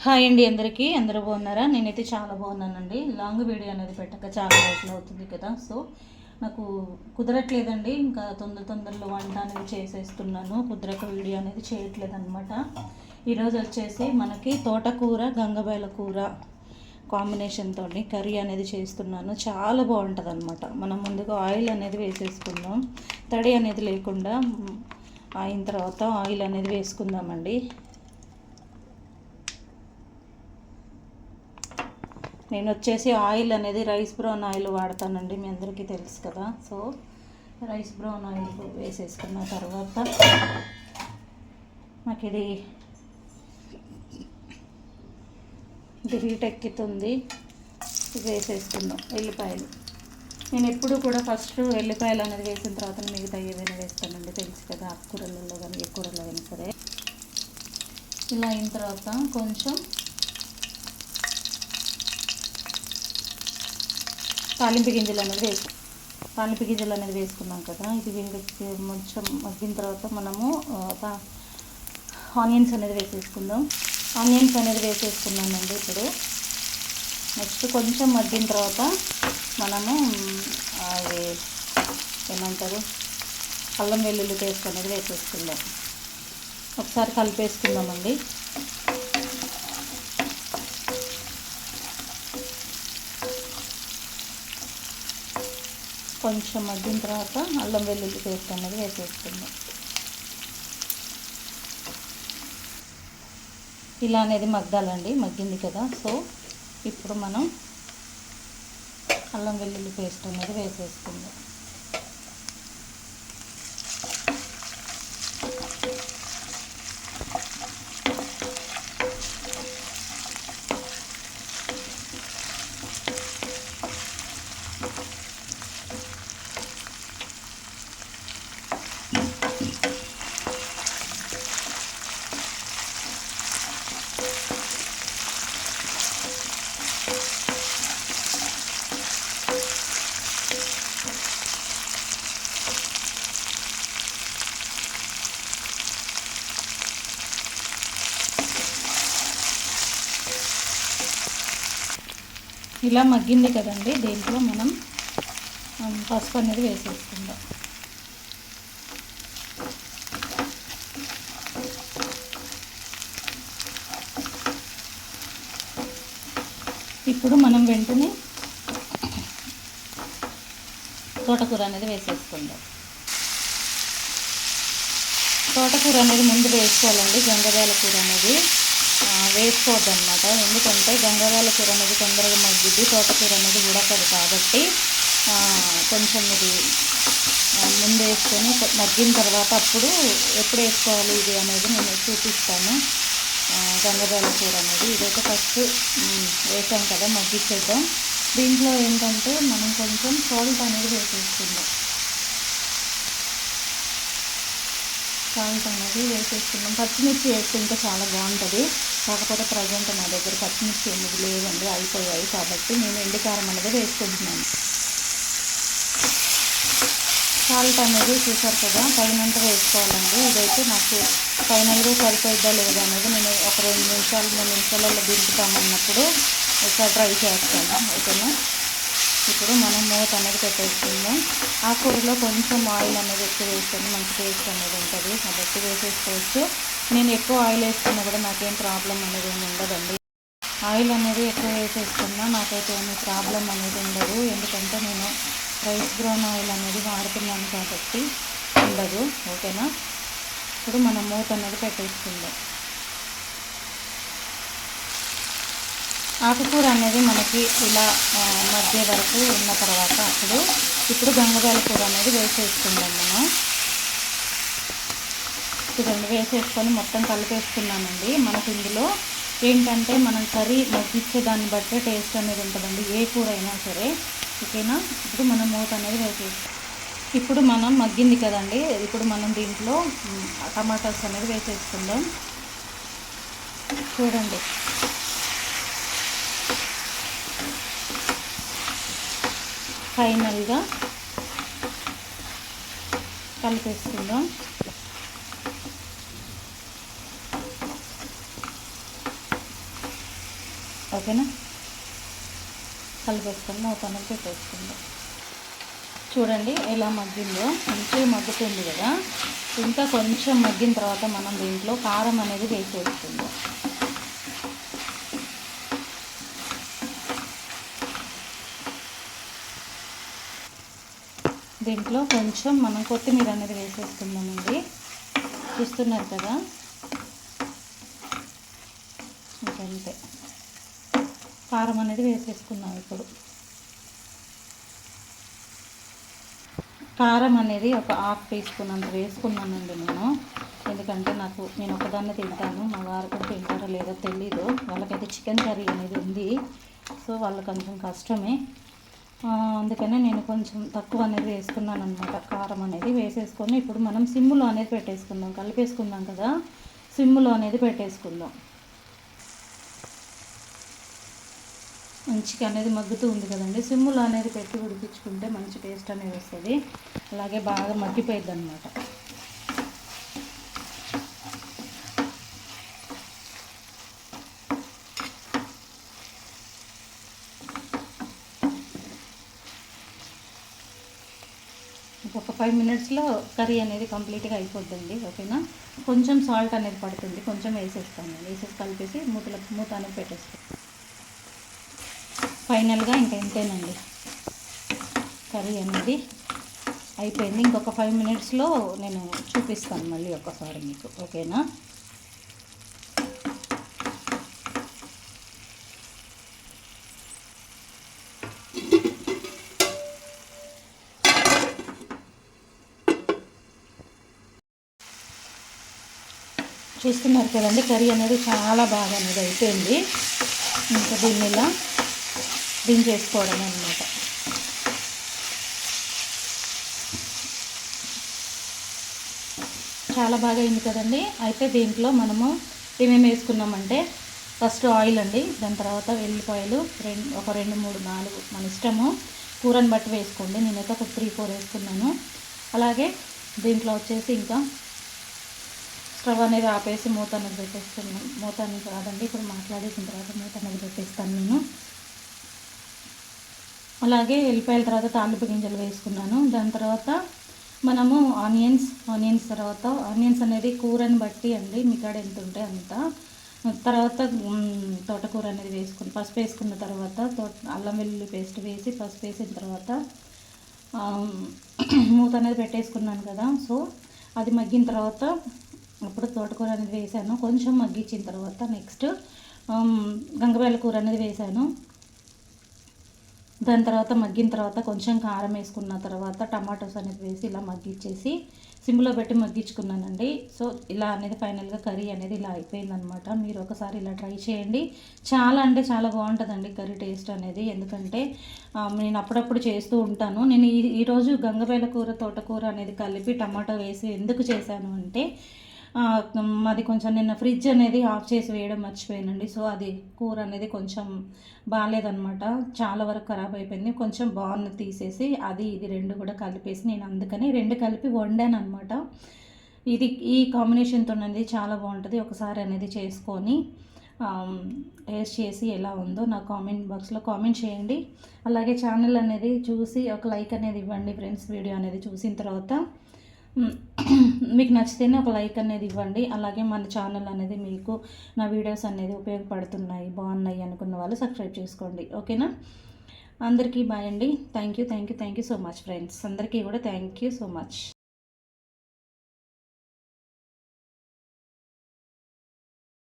Hi అండి, అందరూ బాగున్నారా? నేనైతే చాలా బాగున్నానండి. లాంగ్ వీడియో అనేది పెట్టక చాలా రోజులు అవుతుంది కదా, సో నాకు కుదరట్లేదండి. ఇంకా తొందరలో వంట అనేది చేసేస్తున్నాను, కుదరక వీడియో అనేది చేయట్లేదు అనమాట. ఈరోజు వచ్చేసి మనకి తోటకూర గంగబయల కూర కాంబినేషన్తో కర్రీ అనేది చేస్తున్నాను. చాలా బాగుంటుంది అనమాట. మనం ముందుగా ఆయిల్ అనేది వేసేసుకుందాం, తడి అనేది లేకుండా. అయిన తర్వాత ఆయిల్ అనేది వేసుకుందామండి. నేను వచ్చేసి ఆయిల్ అనేది రైస్ బ్రౌన్ ఆయిల్ వాడతానండి, మీ అందరికీ తెలుసు కదా. సో రైస్ బ్రౌన్ ఆయిల్ వేసేసుకున్న తర్వాత నాకు ఇది హీట్ ఎక్కుతుంది. వేసేసుకుందాం ఎల్లిపాయలు. నేను ఎప్పుడు కూడా ఫస్ట్ ఎల్లిపాయలు అనేది వేసిన తర్వాత మిగతా ఏదైనా వేస్తానండి, తెలుసు కదా. ఆకుకూరలలో కానీ ఏ కూరలో అయినా సరే. ఇలా అయిన తర్వాత కొంచెం తాలింపు గింజలు అనేది వేసుకున్నాం కదా. ఇది కొంచెం మగ్గిన తర్వాత మనము ఆనియన్స్ అనేది వేసేసుకుందాం. ఆనియన్స్ అనేది వేసేసుకున్నానండి. ఇప్పుడు నెక్స్ట్ కొంచెం మగ్గిన తర్వాత మనము అది ఏమంటారు, అల్లం వెల్లుల్లి పేస్ట్ అనేది వేసేసుకుందాం. ఒకసారి కలిపేసుకుందామండి. కొంచెం మగ్గిన తర్వాత అల్లం వెల్లుల్లి పేస్ట్ అనేది వేసేసుకుందాం. ఇలా అనేది మగ్గాలండి. మగ్గింది కదా, సో ఇప్పుడు మనం అల్లం వెల్లుల్లి పేస్ట్ అనేది వేసేసుకుందాం. ఇలా మగ్గింది కదండి, దీంట్లో మనం పసుపు అనేది వేసేసుకుందాం. ఇప్పుడు మనం వెంటనే తోటకూర అనేది వేసేసుకుందాం. తోటకూర అనేది ముందు వేసుకోవాలండి. గంగబయల కూర అనేది వేసుకోవద్దు అనమాట. ఎందుకంటే గంగబయల కూర అనేది తొందరగా మగ్గిద్ది, తోటకూర అనేది ఉడకదు. కాబట్టి కొంచెం ఇది ముందు వేసుకొని మగ్గిన తర్వాత అప్పుడు ఎప్పుడు వేసుకోవాలి ఇది అనేది నేను చూపిస్తాను. గంగబయల కూర అనేది ఇదైతే ఫస్ట్ వేసాం కదా, మగ్గిచ్చేద్దాం. దీంట్లో ఏంటంటే మనం కొంచెం సాల్ట్ అనేది వేసేసుకుందాం. వేసేసుకున్నాం. పచ్చిమిర్చి వేసుకుంటే చాలా బాగుంటుంది. కాకపోతే ప్రజెంట్ నా దగ్గర పచ్చిమిర్చి అనేది లేవండి, అయిపోయాయి. కాబట్టి నేను ఎండుకారం అనేది వేసుకుంటున్నాను. సాల్ట్ అనేది చూసారు కదా, తగినంత వేసుకోవాలండి. ఇదైతే నాకు ఫైనల్గా సరిపోయిద్దా లేదా అనేది నేను ఒక 2 నిమిషాలు 3 నిమిషాలలో దింపుతామన్నప్పుడు ఒకసారి ట్రై చేస్తాను. ఓకేనా. ఇప్పుడు మనం మూత అనేది పెట్టేసుకుందాం. ఆ కూరలో కొంచెం ఆయిల్ అనేది ఎక్కువ వేసుకొని మంచి టేస్ట్ అనేది ఉంటుంది, కాబట్టి వేసేసుకోవచ్చు. నేను ఎక్కువ ఆయిల్ వేసుకున్నా కూడా నాకేం ప్రాబ్లం అనేది ఏమి ఉండదండి. ఆయిల్ అనేది ఎక్కువ వేసేసుకున్నా నాకైతే ఏమి ప్రాబ్లం అనేది ఉండదు, ఎందుకంటే నేను రైస్ బ్రౌన్ ఆయిల్ అనేది వాడుతున్నాను కాబట్టి ఉండదు. ఓకేనా. ఇప్పుడు మనం మూత అనేది పెట్టేసుకుందాం. ఆకుకూర అనేది మనకి ఇలా మధ్య వరకు ఉన్న తర్వాత ఇప్పుడు గంగబయల కూర అనేది వేసేసుకుందాం. మనం చూడండి, వేసేసుకొని మొత్తం కలిపేసుకున్నానండి. మనకి ఇందులో ఏంటంటే మనం కర్రీ మగ్గిచ్చే దాన్ని బట్టే టేస్ట్ అనేది ఉంటుందండి, ఏ కూర అయినా సరే. ఓకేనా. ఇప్పుడు మనం మూత అనేది వేసేస్తాం. ఇప్పుడు మనం మగ్గింది కదండి, ఇప్పుడు మనం దీంట్లో టమాటాస్ అనేది వేసేసుకుందాం. చూడండి, ఫైనల్గా కలిపేసుకుందాం. ఓకేనా. కలిపేసుకొని మూత అనేది పెట్టేసుకుందాం. చూడండి ఎలా మగ్గిందో, మంచిగా మగ్గుతుంది కదా. ఇంకా కొంచెం మగ్గిన తర్వాత మనం దీంట్లో కారం అనేది వేసేసుకుందాం. దీంట్లో కొంచెం మనం కొత్తిమీర అనేది వేసేసుకుందామండి. చూస్తున్నారు కదా, అంతే. కారం అనేది వేసేసుకున్నాం. ఇప్పుడు కారం అనేది ఒక హాఫ్ టీ స్పూన్ అంత వేసుకున్నానండి నేను. ఎందుకంటే నేను ఒకదాన్ని తింటాను, మా వారు కూడా తింటారో లేదో తెలీదు. వాళ్ళకైతే చికెన్ కర్రీ అనేది ఉంది, సో వాళ్ళకి కొంచెం కష్టమే. అందుకనే నేను కొంచెం తక్కువ అనేది వేసుకున్నాను అనమాట. కారం అనేది వేసేసుకొని ఇప్పుడు మనం సిమ్ములో అనేది పెట్టేసుకుందాం. కలిపేసుకుందాం కదా, సిమ్ములో అనేది పెట్టేసుకుందాం. మంచిగా అనేది మగ్గుతూ ఉంది కదండి. సిమ్ములో అనేది పెట్టి ఉడికించుకుంటే మంచి టేస్ట్ అనేది వస్తుంది. అలాగే బాగా మగ్గిపోయిద్ది అనమాట. ఇంకొక 5 మినిట్స్లో కర్రీ అనేది కంప్లీట్గా అయిపోద్దండి. ఓకేనా. కొంచెం సాల్ట్ అనేది పడుతుంది, కొంచెం వేసేస్తాను. వేసేసి కలిపేసి మూత అనేది పెట్టేస్తాను. ఫైనల్గా ఇంకా ఇంతేనండి, కర్రీ అనేది అయిపోయింది. ఇంకొక 5 మినిట్స్లో నేను చూపిస్తాను మళ్ళీ ఒకసారి మీకు. ఓకేనా. చూస్తున్నారు కదండి, కర్రీ అనేది చాలా బాగా అనేది అయిపోయింది. ఇంకా దీన్ని ఇలా దించేసుకోవడం అన్నమాట. చాలా బాగా అయింది కదండి. అయితే దీంట్లో మనము ఏమేమి వేసుకున్నామంటే, ఫస్ట్ ఆయిల్ అండి, దాని తర్వాత వెల్లిపాయలు ఒక 2, 3, 4 మన ఇష్టము, కూరని బట్టి వేసుకోండి. నేనైతే ఒక 3, 4 వేసుకున్నాను. అలాగే దీంట్లో వచ్చేసి ఇంకా స్టవ్ అనేది ఆపేసి మూత అనేది పెట్టేస్తున్నాను. మూత అనేది కాదండి, ఇప్పుడు మాట్లాడేసిన తర్వాత మూత అనేది పెట్టేస్తాను నేను. అలాగే వెల్లిపాయల తర్వాత తాలింపు గింజలు వేసుకున్నాను. దాని తర్వాత మనము ఆనియన్స్ తర్వాత ఆనియన్స్ అనేది కూరని బట్టి అండి, మీ కాడ ఎంత ఉంటే అంత. తర్వాత తోటకూర అనేది వేసుకుని పసుపు వేసుకున్న తర్వాత అల్లం వెల్లుల్లి పేస్ట్ వేసి పసుపు వేసిన తర్వాత మూత అనేది పెట్టేసుకున్నాను కదా. సో అది మగ్గిన తర్వాత అప్పుడు తోటకూర అనేది వేసాను. కొంచెం మగ్గించిన తర్వాత నెక్స్ట్ గంగబెల్ల కూర అనేది వేసాను. దాని తర్వాత మగ్గిన తర్వాత కొంచెం కారం వేసుకున్న తర్వాత టమాటోస్ అనేది వేసి ఇలా మగ్గించేసి సిమ్లో పెట్టి మగ్గించుకున్నానండి. సో ఇలా అనేది ఫైనల్గా కర్రీ అనేది ఇలా అయిపోయిందనమాట. మీరు ఒకసారి ఇలా ట్రై చేయండి. చాలా అంటే చాలా బాగుంటుందండి కర్రీ టేస్ట్ అనేది. ఎందుకంటే నేను అప్పుడప్పుడు చేస్తూ ఉంటాను. నేను ఈరోజు గంగబెల్ల కూర తోటకూర అనేది కలిపి టమాటో వేసి ఎందుకు చేశాను అంటే, అది కొంచెం నిన్న ఫ్రిడ్జ్ అనేది ఆఫ్ చేసి వేయడం మర్చిపోయానండి. సో అది కూర అనేది కొంచెం బాగాలేదనమాట, చాలా వరకు ఖరాబ్ అయిపోయింది. కొంచెం బాగుంది తీసేసి ఇది 2 కూడా కలిపేసి నేను అందుకని 2 కలిపి వండాను అనమాట. ఈ కాంబినేషన్తో అనేది చాలా బాగుంటుంది. ఒకసారి అనేది చేసుకొని టేస్ట్ చేసి ఎలా ఉందో నా కామెంట్ బాక్స్లో కామెంట్ చేయండి. అలాగే ఛానల్ అనేది చూసి ఒక లైక్ అనేది ఇవ్వండి ఫ్రెండ్స్. వీడియో అనేది చూసిన తర్వాత మీకు నచ్చితేనే ఒక లైక్ అనేది ఇవ్వండి. అలాగే మన ఛానల్ అనేది మీకు నా వీడియోస్ అనేది ఉపయోగపడుతున్నాయి, బాగున్నాయి అనుకున్న వాళ్ళు సబ్స్క్రైబ్ చేసుకోండి. ఓకేనా. అందరికీ బాయ్ అండి. Thank you so much friends. అందరికీ కూడా థ్యాంక్ యూ సో మచ్.